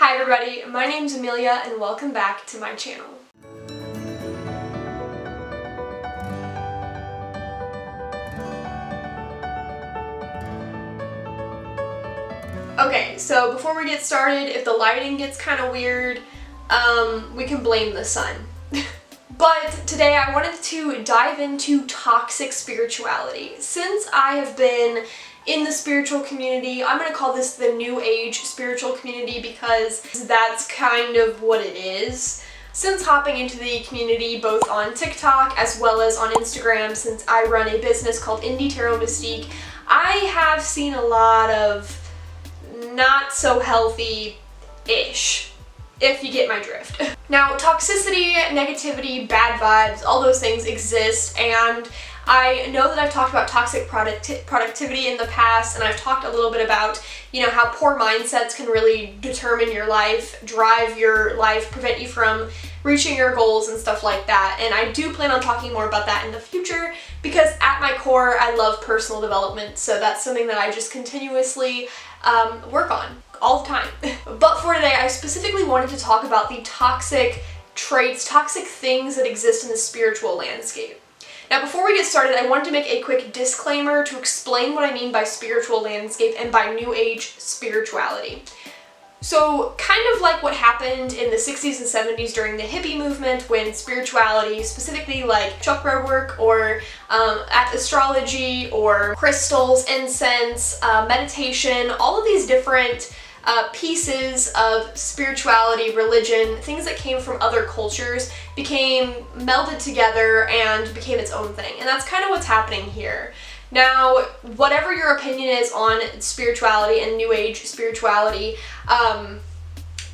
Hi everybody, my name's Amelia and welcome back to my channel. Okay, so before we get started, if the lighting gets kind of weird, we can blame the sun. But today I wanted to dive into toxic spirituality. Since I have been in the spiritual community, I'm going to call this the New Age spiritual community because that's kind of what it is. Since hopping into the community both on TikTok as well as on Instagram, since I run a business called Indie Tarot Mystique, I have seen a lot of not so healthy-ish, if you get my drift. Now, toxicity, negativity, bad vibes, all those things exist, and I know that I've talked about toxic productivity in the past, and I've talked a little bit about, how poor mindsets can really determine your life, drive your life, prevent you from reaching your goals and stuff like that. And I do plan on talking more about that in the future because at my core, I love personal development, so that's something that I just continuously work on all the time. But for today, I specifically wanted to talk about the toxic traits, toxic things that exist in the spiritual landscape. Now, before we get started, I wanted to make a quick disclaimer to explain what I mean by spiritual landscape and by New Age spirituality. So, kind of like what happened in the 60s and 70s during the hippie movement when spirituality, specifically like chakra work or astrology or crystals, incense, meditation, all of these different pieces of spirituality, religion, things that came from other cultures became melded together and became its own thing. And that's kind of what's happening here. Now, whatever your opinion is on spirituality and New Age spirituality,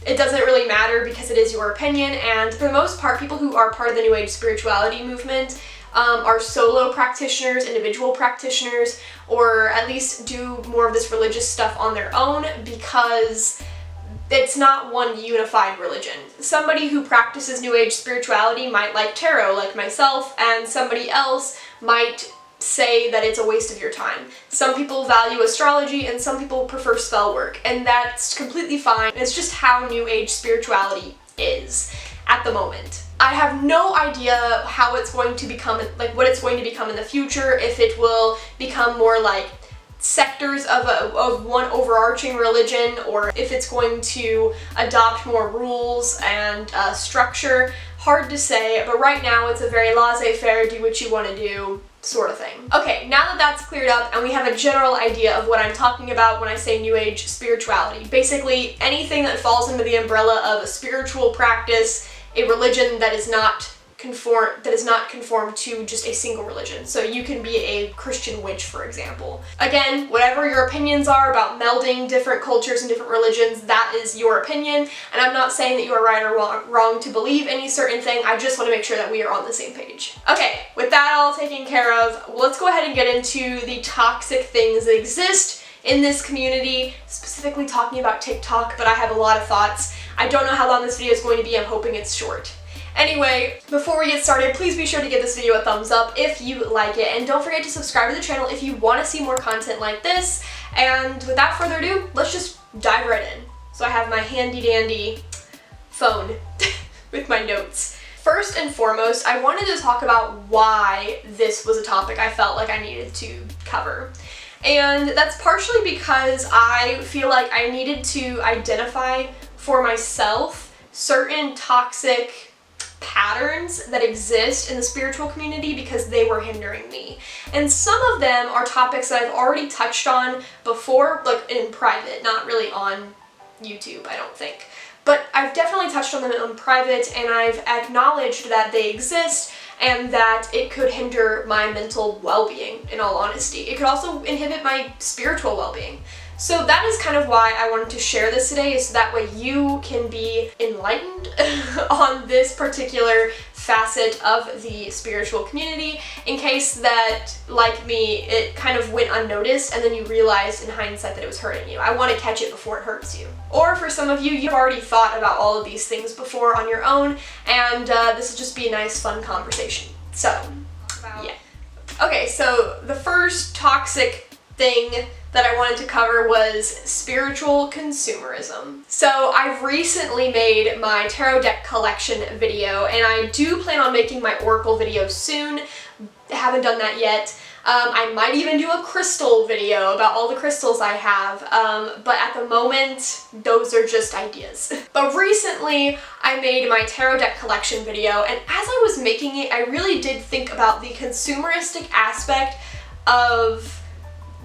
it doesn't really matter because it is your opinion, and for the most part, people who are part of the New Age spirituality movement are solo practitioners, individual practitioners, or at least do more of this religious stuff on their own because it's not one unified religion. Somebody who practices New Age spirituality might like tarot, like myself, and somebody else might say that it's a waste of your time. Some people value astrology and some people prefer spell work, and that's completely fine. It's just how New Age spirituality is at the moment. I have no idea how it's going to become, like what it's going to become in the future, if it will become more like sectors of one overarching religion, or if it's going to adopt more rules and structure. Hard to say, but right now it's a very laissez-faire, do what you want to do sort of thing. Okay, now that that's cleared up and we have a general idea of what I'm talking about when I say New Age spirituality, basically anything that falls under the umbrella of a spiritual practice, a religion that is not conformed to just a single religion. So you can be a Christian witch, for example. Again, whatever your opinions are about melding different cultures and different religions, that is your opinion, and I'm not saying that you are right or wrong to believe any certain thing. I just want to make sure that we are on the same page. Okay, with that all taken care of, let's go ahead and get into the toxic things that exist in this community, specifically talking about TikTok, but I have a lot of thoughts. I don't know how long this video is going to be. I'm hoping it's short. Anyway, before we get started, please be sure to give this video a thumbs up if you like it, and don't forget to subscribe to the channel if you want to see more content like this. And without further ado, let's just dive right in. So I have my handy dandy phone with my notes. First and foremost, I wanted to talk about why this was a topic I felt like I needed to cover. And that's partially because I feel like I needed to identify for myself certain toxic patterns that exist in the spiritual community because they were hindering me. And some of them are topics that I've already touched on before, like in private, not really on YouTube, I don't think. But I've definitely touched on them in private, and I've acknowledged that they exist and that it could hinder my mental well-being, in all honesty. It could also inhibit my spiritual well-being. So that is kind of why I wanted to share this today, is so that way you can be enlightened on this particular facet of the spiritual community, in case that, like me, it kind of went unnoticed and then you realized in hindsight that it was hurting you. I want to catch it before it hurts you. Or for some of you, you've already thought about all of these things before on your own, and this will just be a nice, fun conversation. So, yeah. Okay, so the first toxic thing that I wanted to cover was spiritual consumerism. So I've recently made my tarot deck collection video, and I do plan on making my oracle video soon. I haven't done that yet. I might even do a crystal video about all the crystals I have, but at the moment, those are just ideas. But recently, I made my tarot deck collection video, and as I was making it, I really did think about the consumeristic aspect of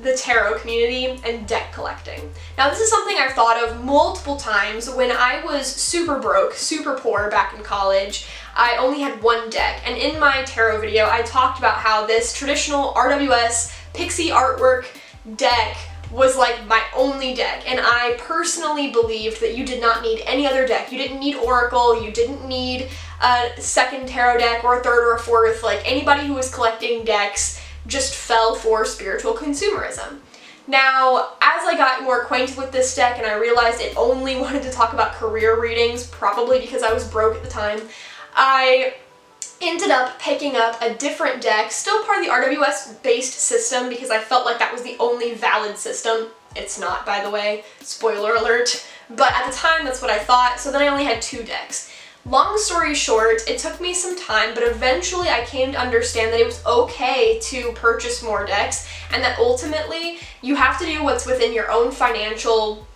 the tarot community and deck collecting. Now, this is something I've thought of multiple times. When I was super broke, super poor back in college, I only had one deck, and in my tarot video I talked about how this traditional RWS pixie artwork deck was like my only deck, and I personally believed that you did not need any other deck. You didn't need oracle, you didn't need a second tarot deck or a third or a fourth. Like, anybody who was collecting decks just fell for spiritual consumerism. Now, as I got more acquainted with this deck and I realized it only wanted to talk about career readings, probably because I was broke at the time, I ended up picking up a different deck, still part of the RWS-based system, because I felt like that was the only valid system. It's not, by the way, spoiler alert, but at the time that's what I thought, so then I only had two decks. Long story short, it took me some time, but eventually I came to understand that it was okay to purchase more decks, and that ultimately you have to do what's within your own financial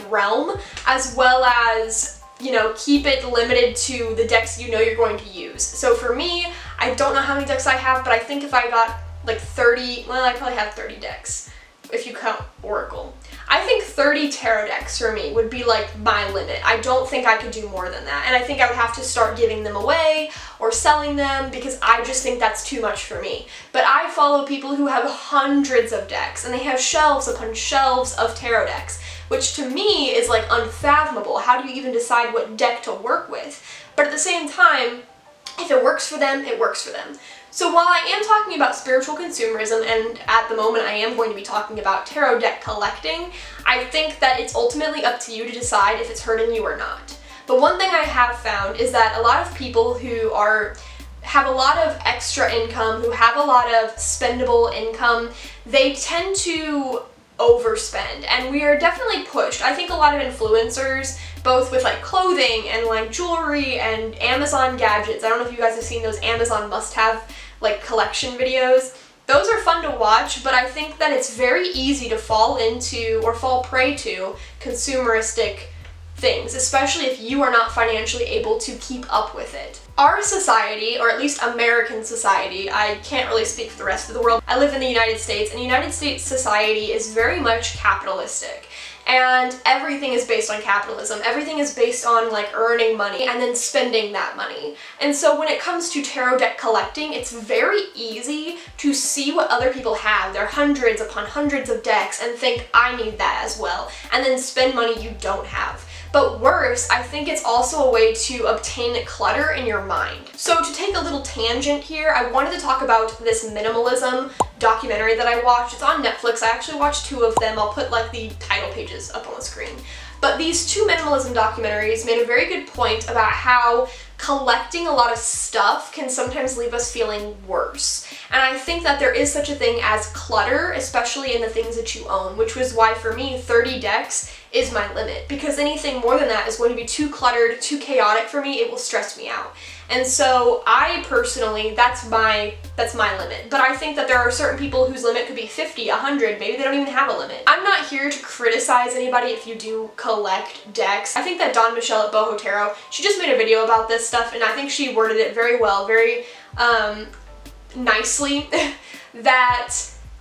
realm, as well as, you know, keep it limited to the decks you know you're going to use. So for me, I don't know how many decks I have, but I think if I got like 30, well, I probably have 30 decks if you count Oracle. I think 30 tarot decks for me would be like my limit. I don't think I could do more than that, and I think I would have to start giving them away or selling them, because I just think that's too much for me. But I follow people who have hundreds of decks, and they have shelves upon shelves of tarot decks, which to me is like unfathomable. How do you even decide what deck to work with? But at the same time, if it works for them, it works for them. So while I am talking about spiritual consumerism, and at the moment I am going to be talking about tarot deck collecting, I think that it's ultimately up to you to decide if it's hurting you or not. But one thing I have found is that a lot of people who have a lot of extra income, who have a lot of spendable income, they tend to overspend, and we are definitely pushed. I think a lot of influencers, both with like clothing and like jewelry and Amazon gadgets, I don't know if you guys have seen those Amazon must-have like collection videos. Those are fun to watch, but I think that it's very easy to fall into or fall prey to consumeristic things, especially if you are not financially able to keep up with it. Our society, or at least American society, I can't really speak for the rest of the world. I live in the United States, and United States society is very much capitalistic. And everything is based on capitalism. Everything is based on like earning money and then spending that money. And so when it comes to tarot deck collecting, it's very easy to see what other people have, their hundreds upon hundreds of decks, and think, I need that as well, and then spend money you don't have. But worse, I think it's also a way to obtain clutter in your mind. So to take a little tangent here, I wanted to talk about this minimalism documentary that I watched. It's on Netflix. I actually watched two of them. I'll put like the title pages up on the screen. But these two minimalism documentaries made a very good point about how collecting a lot of stuff can sometimes leave us feeling worse. And I think that there is such a thing as clutter, especially in the things that you own, which was why for me 30 decks is my limit, because anything more than that is going to be too cluttered, too chaotic for me. It will stress me out. And so I personally, that's my limit. But I think that there are certain people whose limit could be 50, 100, maybe they don't even have a limit. I'm not here to criticize anybody if you do collect decks. I think that Dawn Michelle at Boho Tarot, she just made a video about this stuff, and I think she worded it very well, very nicely, that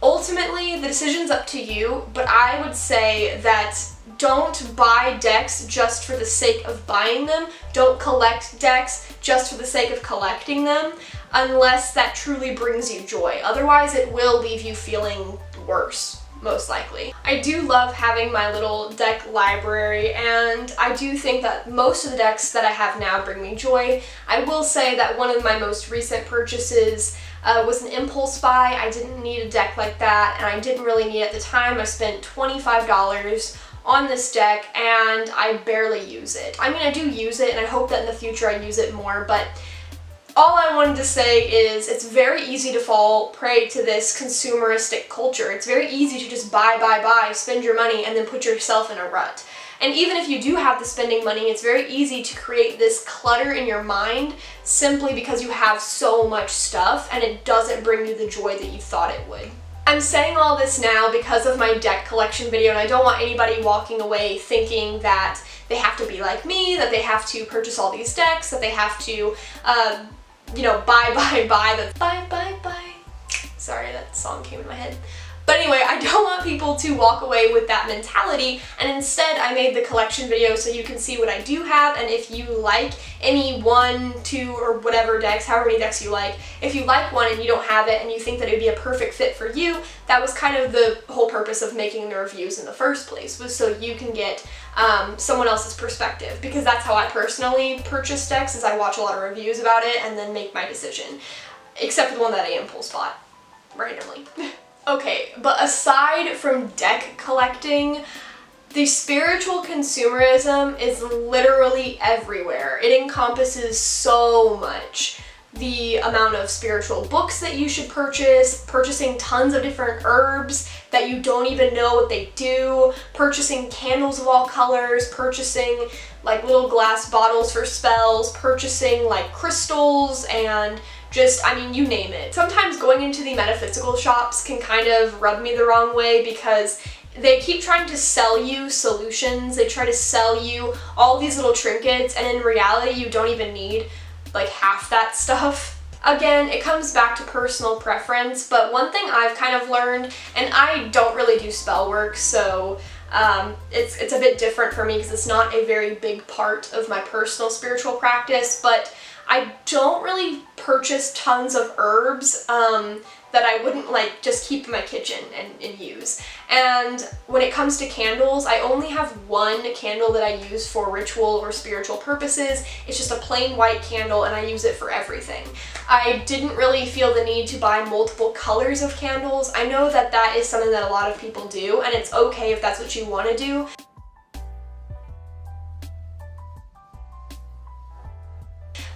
ultimately the decision's up to you, but I would say that don't buy decks just for the sake of buying them. Don't collect decks just for the sake of collecting them, unless that truly brings you joy. Otherwise, it will leave you feeling worse, most likely. I do love having my little deck library, and I do think that most of the decks that I have now bring me joy. I will say that one of my most recent purchases was an impulse buy. I didn't need a deck like that, and I didn't really need it at the time. I spent $25 on this deck, and I barely use it. I mean, I do use it, and I hope that in the future I use it more, but all I wanted to say is it's very easy to fall prey to this consumeristic culture. It's very easy to just buy, spend your money, and then put yourself in a rut. And even if you do have the spending money, it's very easy to create this clutter in your mind simply because you have so much stuff and it doesn't bring you the joy that you thought it would. I'm saying all this now because of my deck collection video, and I don't want anybody walking away thinking that they have to be like me, that they have to purchase all these decks, that they have to, you know, buy. Sorry, that song came in my head. But anyway, I don't want people to walk away with that mentality, and instead I made the collection video so you can see what I do have, and if you like any 1, 2, or whatever decks, however many decks you like, if you like one and you don't have it and you think that it would be a perfect fit for you, that was kind of the whole purpose of making the reviews in the first place, was so you can get someone else's perspective, because that's how I personally purchase decks, is I watch a lot of reviews about it and then make my decision, except for the one that I impulse bought randomly. Okay, but aside from deck collecting, the spiritual consumerism is literally everywhere. It encompasses so much. The amount of spiritual books that you should purchase, purchasing tons of different herbs that you don't even know what they do, purchasing candles of all colors, purchasing like little glass bottles for spells, purchasing like crystals, and just, I mean, you name it. Sometimes going into the metaphysical shops can kind of rub me the wrong way because they keep trying to sell you solutions. They try to sell you all these little trinkets, and in reality you don't even need like half that stuff. Again, it comes back to personal preference, but one thing I've kind of learned, and I don't really do spell work, so it's a bit different for me because it's not a very big part of my personal spiritual practice, but I don't really purchase tons of herbs that I wouldn't like just keep in my kitchen and use. And when it comes to candles, I only have one candle that I use for ritual or spiritual purposes. It's just a plain white candle and I use it for everything. I didn't really feel the need to buy multiple colors of candles. I know that that is something that a lot of people do, and it's okay if that's what you want to do.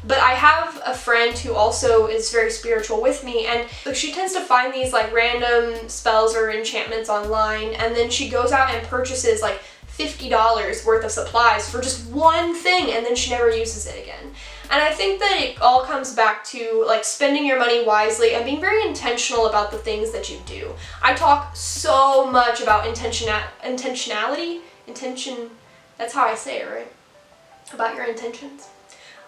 But I have a friend who also is very spiritual with me, and she tends to find these like random spells or enchantments online, and then she goes out and purchases like $50 worth of supplies for just one thing, and then she never uses it again. And I think that it all comes back to like spending your money wisely and being very intentional about the things that you do. I talk so much about intentionality, that's how I say it, right? About your intentions.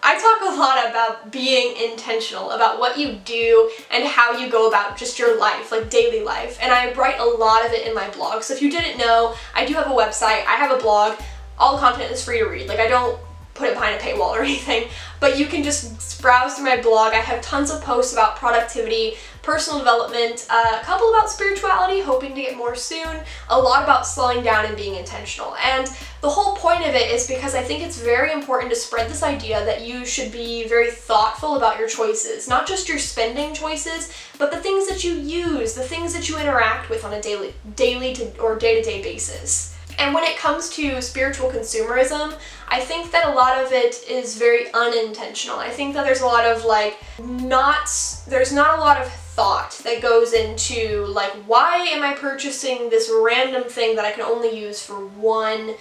I talk a lot about being intentional about what you do and how you go about just your life, like daily life, and I write a lot of it in my blog. So if you didn't know, I do have a website, I have a blog, all the content is free to read. Like I don't put it behind a paywall or anything, but you can just browse through my blog. I have tons of posts about productivity, personal development, a couple about spirituality, hoping to get more soon, a lot about slowing down and being intentional. And the whole point of it is because I think it's very important to spread this idea that you should be very thoughtful about your choices, not just your spending choices, but the things that you use, the things that you interact with on a daily or day-to-day basis. And when it comes to spiritual consumerism, I think that a lot of it is very unintentional. I think that there's a lot of there's not a lot of thought that goes into like, why am I purchasing this random thing that I can only use for one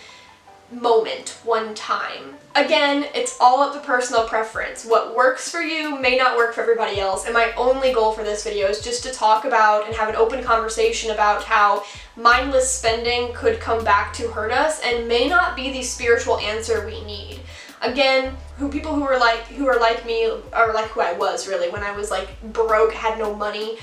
moment, one time? Again, it's all up to personal preference. What works for you may not work for everybody else, and my only goal for this video is just to talk about and have an open conversation about how mindless spending could come back to hurt us and may not be the spiritual answer we need. Again, people who are like me, or like who I was really when I was like broke, had no money,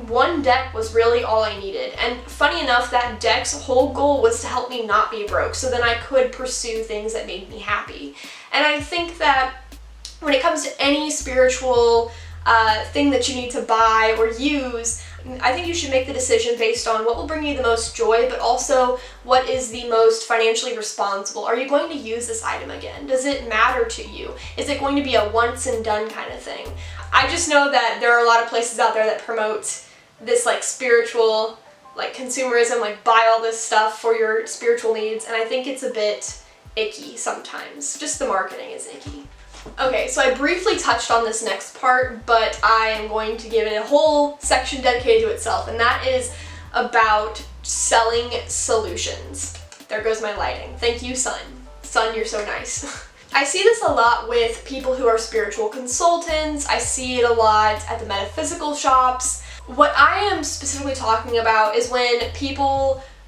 one deck was really all I needed. And funny enough, that deck's whole goal was to help me not be broke, so then I could pursue things that made me happy. And I think that when it comes to any spiritual thing that you need to buy or use, I think you should make the decision based on what will bring you the most joy, but also what is the most financially responsible. Are you going to use this item again? Does it matter to you? Is it going to be a once and done kind of thing? I just know that there are a lot of places out there that promote this like spiritual, like consumerism, like buy all this stuff for your spiritual needs, and I think it's a bit icky sometimes. Just the marketing is icky. Okay, so I briefly touched on this next part, but I am going to give it a whole section dedicated to itself, and that is about selling solutions. There goes my lighting. Thank you, sun. Sun, you're so nice. I see this a lot with people who are spiritual consultants. I see it a lot at the metaphysical shops. What I am specifically talking about is when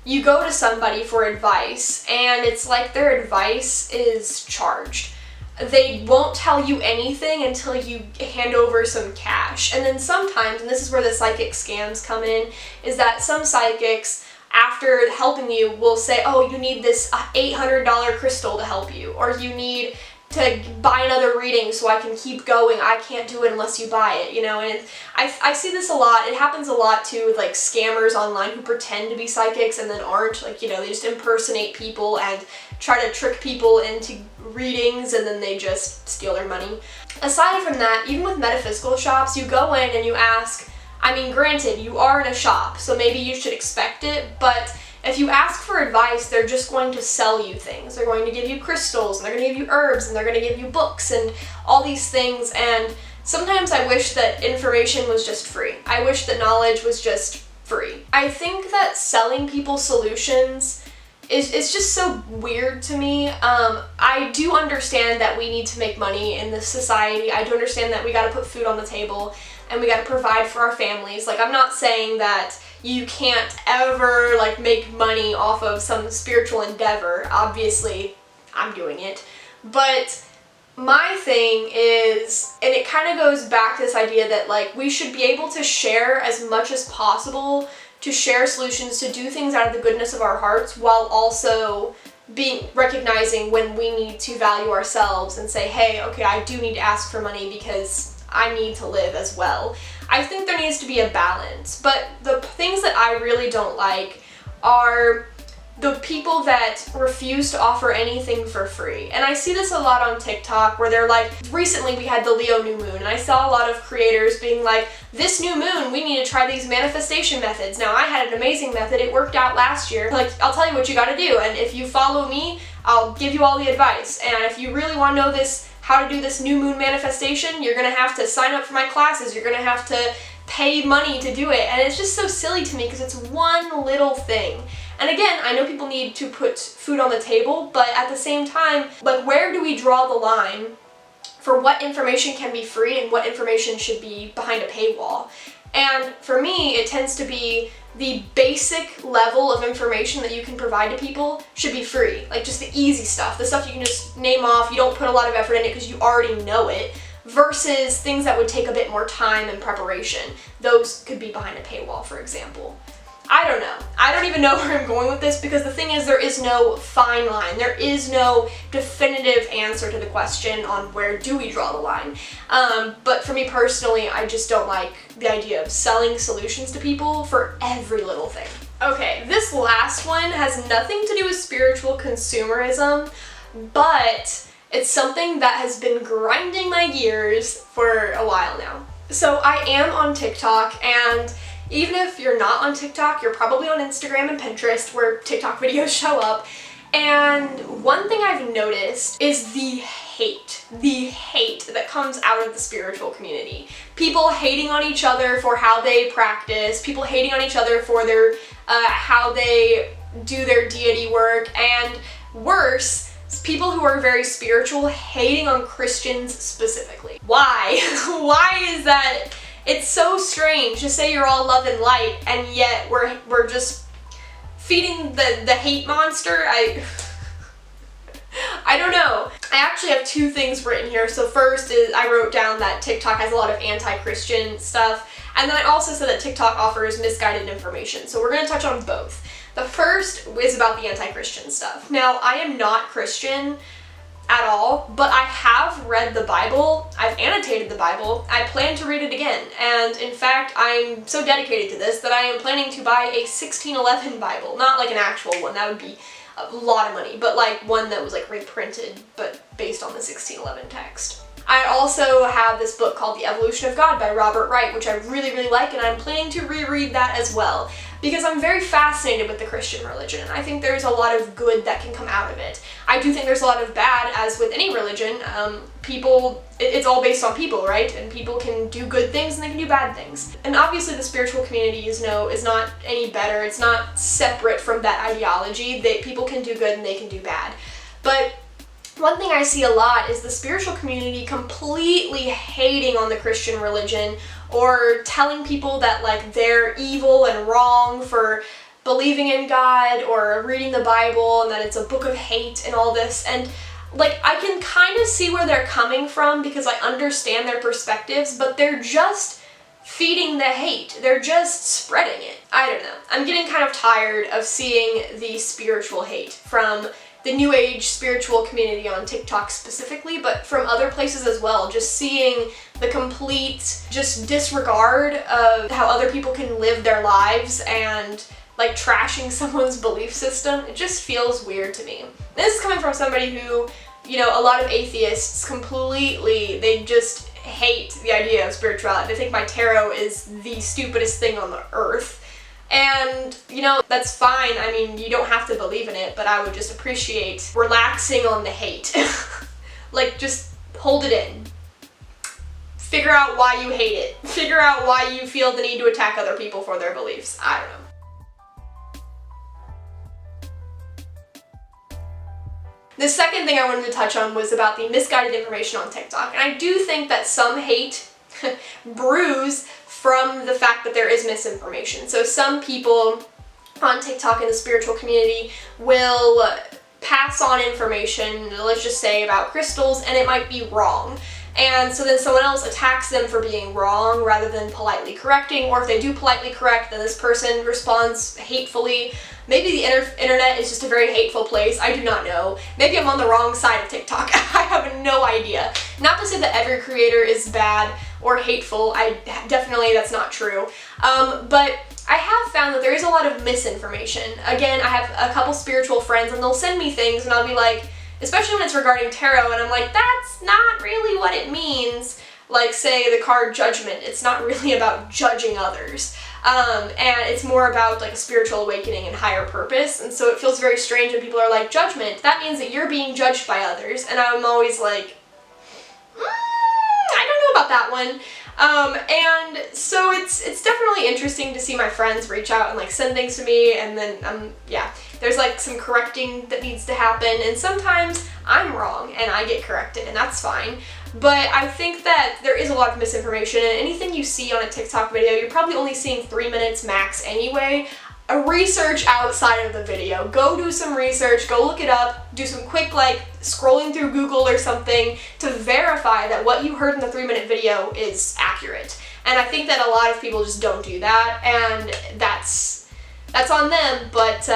you go to somebody for advice and it's like their advice is charged. They won't tell you anything until you hand over some cash. And then sometimes, and this is where the psychic scams come in, is that some psychics, after helping you, will say, oh, you need this $800 crystal to help you, or you need to buy another reading so I can keep going. I can't do it unless you buy it, you know. And I see this a lot. It happens a lot too with like scammers online who pretend to be psychics and then aren't. Like, you know, they just impersonate people and try to trick people into readings, and then they just steal their money. Aside from that, even with metaphysical shops, you go in and you ask, I mean, granted, you are in a shop, so maybe you should expect it, but if you ask for advice, they're just going to sell you things. They're going to give you crystals, and they're going to give you herbs, and they're going to give you books, and all these things, and sometimes I wish that information was just free. I wish that knowledge was just free. I think that selling people solutions it's just so weird to me. I do understand that we need to make money in this society. I do understand that we gotta put food on the table and we gotta provide for our families. Like, I'm not saying that you can't ever like make money off of some spiritual endeavor. Obviously, I'm doing it. But my thing is, and it kind of goes back to this idea that like we should be able to share as much as possible, to share solutions, to do things out of the goodness of our hearts, while also recognizing when we need to value ourselves and say, hey, okay, I do need to ask for money because I need to live as well. I think there needs to be a balance, but the things that I really don't like are the people that refuse to offer anything for free. And I see this a lot on TikTok where they're like, recently we had the Leo new moon, and I saw a lot of creators being like, this new moon, we need to try these manifestation methods. Now, I had an amazing method. It worked out last year. Like, I'll tell you what you gotta do, and if you follow me, I'll give you all the advice. And if you really wanna know how to do this new moon manifestation, you're gonna have to sign up for my classes. You're gonna have to pay money to do it. And it's just so silly to me because it's one little thing. And again, I know people need to put food on the table, but at the same time, like, where do we draw the line for what information can be free and what information should be behind a paywall? And for me, it tends to be the basic level of information that you can provide to people should be free. Like, just the easy stuff, the stuff you can just name off, you don't put a lot of effort in it because you already know it, versus things that would take a bit more time and preparation. Those could be behind a paywall, for example. I don't know. I don't even know where I'm going with this, because the thing is, there is no fine line. There is no definitive answer to the question on where do we draw the line. But for me personally, I just don't like the idea of selling solutions to people for every little thing. Okay, this last one has nothing to do with spiritual consumerism, but it's something that has been grinding my gears for a while now. So I am on TikTok, and even if you're not on TikTok, you're probably on Instagram and Pinterest where TikTok videos show up. And one thing I've noticed is the hate that comes out of the spiritual community. People hating on each other for how they practice, people hating on each other for their how they do their deity work, and worse, people who are very spiritual hating on Christians specifically. Why? Why is that? It's so strange to say you're all love and light, and yet we're just feeding the hate monster. I don't know. I actually have two things written here. So first is I wrote down that TikTok has a lot of anti-Christian stuff, and then I also said that TikTok offers misguided information. So we're going to touch on both. The first is about the anti-Christian stuff. Now, I am not Christian at all, but I have read the Bible. I've annotated the Bible. I plan to read it again, and in fact, I'm so dedicated to this that I am planning to buy a 1611 Bible. Not like an actual one, that would be a lot of money, but like one that was like reprinted but based on the 1611 text. I also have this book called The Evolution of God by Robert Wright, which I really, really like, and I'm planning to reread that as well, because I'm very fascinated with the Christian religion, and I think there's a lot of good that can come out of it. I do think there's a lot of bad, as with any religion. It's all based on people, right? And people can do good things and they can do bad things. And obviously the spiritual community is not any better. It's not separate from that ideology. People can do good and they can do bad. But one thing I see a lot is the spiritual community completely hating on the Christian religion, or telling people that like they're evil and wrong for believing in God or reading the Bible, and that it's a book of hate and all this. And like, I can kind of see where they're coming from because I understand their perspectives, but they're just feeding the hate. They're just spreading it. I don't know. I'm getting kind of tired of seeing the spiritual hate from the New Age spiritual community on TikTok specifically, but from other places as well. Just seeing the complete just disregard of how other people can live their lives and like trashing someone's belief system. It just feels weird to me. This is coming from somebody who, you know, a lot of atheists completely, they just hate the idea of spirituality. They think my tarot is the stupidest thing on the earth. And, you know, that's fine. I mean, you don't have to believe in it, but I would just appreciate relaxing on the hate. Like, just hold it in. Figure out why you hate it. Figure out why you feel the need to attack other people for their beliefs. I don't know. The second thing I wanted to touch on was about the misguided information on TikTok. And I do think that some hate brews from the fact that there is misinformation. So some people on TikTok in the spiritual community will pass on information, let's just say about crystals, and it might be wrong. And so then someone else attacks them for being wrong rather than politely correcting, or if they do politely correct, then this person responds hatefully. Maybe the internet is just a very hateful place. I do not know. Maybe I'm on the wrong side of TikTok. I have no idea. Not to say that every creator is bad or hateful. Definitely that's not true. But I have found that there is a lot of misinformation. Again, I have a couple spiritual friends and they'll send me things and I'll be like, especially when it's regarding tarot, and I'm like, that's not really what it means. Like, say, the card Judgment. It's not really about judging others. And it's more about like a spiritual awakening and higher purpose. And so it feels very strange when people are like, judgment, that means that you're being judged by others. And I'm always like, I don't know about that one. And so it's definitely interesting to see my friends reach out and like send things to me, and then yeah, there's like some correcting that needs to happen, and sometimes I'm wrong and I get corrected, and that's fine. But I think that there is a lot of misinformation, and anything you see on a TikTok video, you're probably only seeing 3 minutes max anyway. Research outside of the video. Go do some research, go look it up, do some quick like scrolling through Google or something to verify that what you heard in the 3-minute video is accurate. And I think that a lot of people just don't do that, and that's on them, but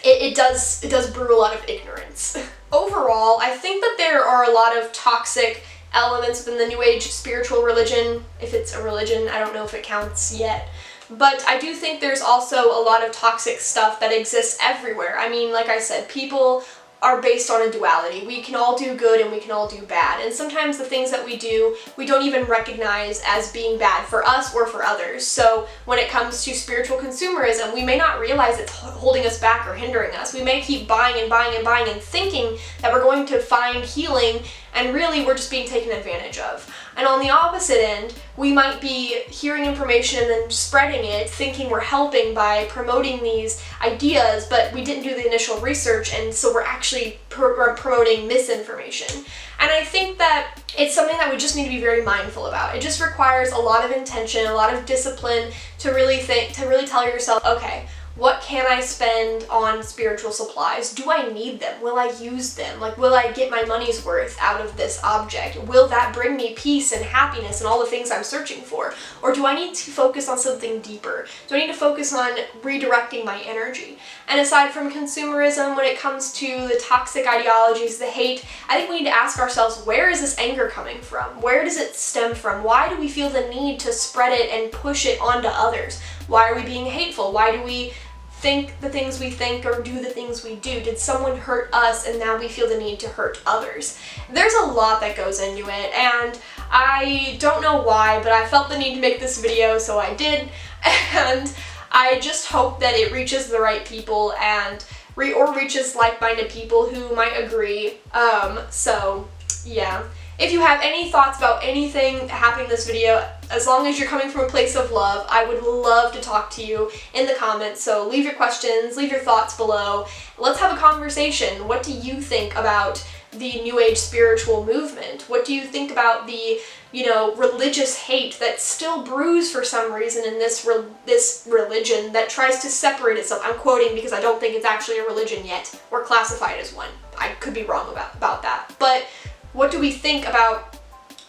it does brew a lot of ignorance. Overall, I think that there are a lot of toxic elements within the New Age spiritual religion. If it's a religion, I don't know if it counts yet. But I do think there's also a lot of toxic stuff that exists everywhere. I mean, like I said, people are based on a duality. We can all do good and we can all do bad. And sometimes the things that we do, we don't even recognize as being bad for us or for others. So when it comes to spiritual consumerism, we may not realize it's holding us back or hindering us. We may keep buying and buying and buying and thinking that we're going to find healing, and really we're just being taken advantage of. And on the opposite end, we might be hearing information and then spreading it, thinking we're helping by promoting these ideas, but we didn't do the initial research, and so we're actually promoting misinformation. And I think that it's something that we just need to be very mindful about. It just requires a lot of intention, a lot of discipline to really tell yourself, okay, what can I spend on spiritual supplies? Do I need them? Will I use them? Like, will I get my money's worth out of this object? Will that bring me peace and happiness and all the things I'm searching for? Or do I need to focus on something deeper? Do I need to focus on redirecting my energy? And aside from consumerism, when it comes to the toxic ideologies, the hate, I think we need to ask ourselves, where is this anger coming from? Where does it stem from? Why do we feel the need to spread it and push it onto others? Why are we being hateful? Why do we think the things we think or do the things we do? Did someone hurt us and now we feel the need to hurt others? There's a lot that goes into it, and I don't know why, but I felt the need to make this video, so I did, and I just hope that it reaches the right people and reaches like-minded people who might agree. So yeah. If you have any thoughts about anything happening in this video, as long as you're coming from a place of love, I would love to talk to you in the comments. So leave your questions, leave your thoughts below. Let's have a conversation. What do you think about the New Age spiritual movement? What do you think about the, religious hate that still brews for some reason in this religion that tries to separate itself? I'm quoting because I don't think it's actually a religion yet or classified as one. I could be wrong about that. But what do we think about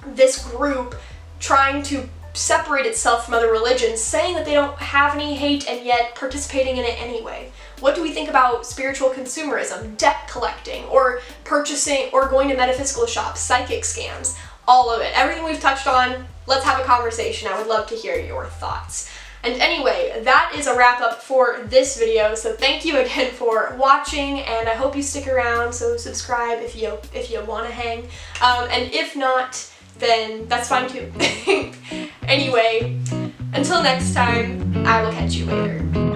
this group trying to separate itself from other religions, saying that they don't have any hate and yet participating in it anyway? What do we think about spiritual consumerism, debt collecting, or purchasing, or going to metaphysical shops, psychic scams, all of it? Everything we've touched on, let's have a conversation. I would love to hear your thoughts. And anyway, that is a wrap up for this video, so thank you again for watching, and I hope you stick around, so subscribe if you want to hang, and if not, then that's fine too. Anyway, until next time, I will catch you later.